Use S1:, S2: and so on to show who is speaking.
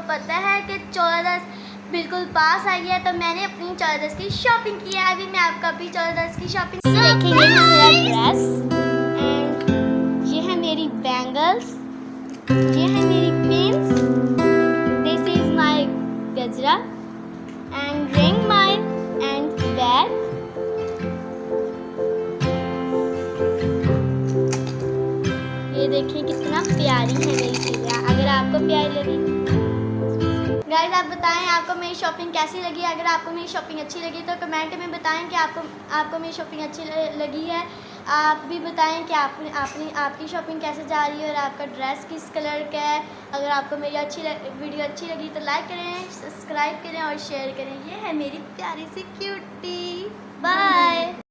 S1: पता है कि 14 बिल्कुल पास आई है, तो मैंने अपनी 14 की शॉपिंग की है। अभी मैं आपको अपनी 14 की शॉपिंग देखेंगे। ये है मेरा ड्रेस एंड ये है मेरी बैंगल्स, ये है मेरी पिन्स, दिस इज माय गजरा and ring my and bag. ये देखिए कितना प्यारी है मेरी चीज़ें। अगर आपको प्यारी लगी गाइस, आप बताएं आपको मेरी शॉपिंग कैसी लगी। अगर आपको मेरी शॉपिंग अच्छी लगी तो कमेंट में बताएं कि आपको मेरी शॉपिंग अच्छी लगी है। आप भी बताएं कि आपकी शॉपिंग कैसे जा रही है और आपका ड्रेस किस कलर का है। अगर आपको मेरी वीडियो अच्छी लगी तो लाइक करें, सब्सक्राइब करें और शेयर करें। ये है मेरी प्यारी सी क्यूटी।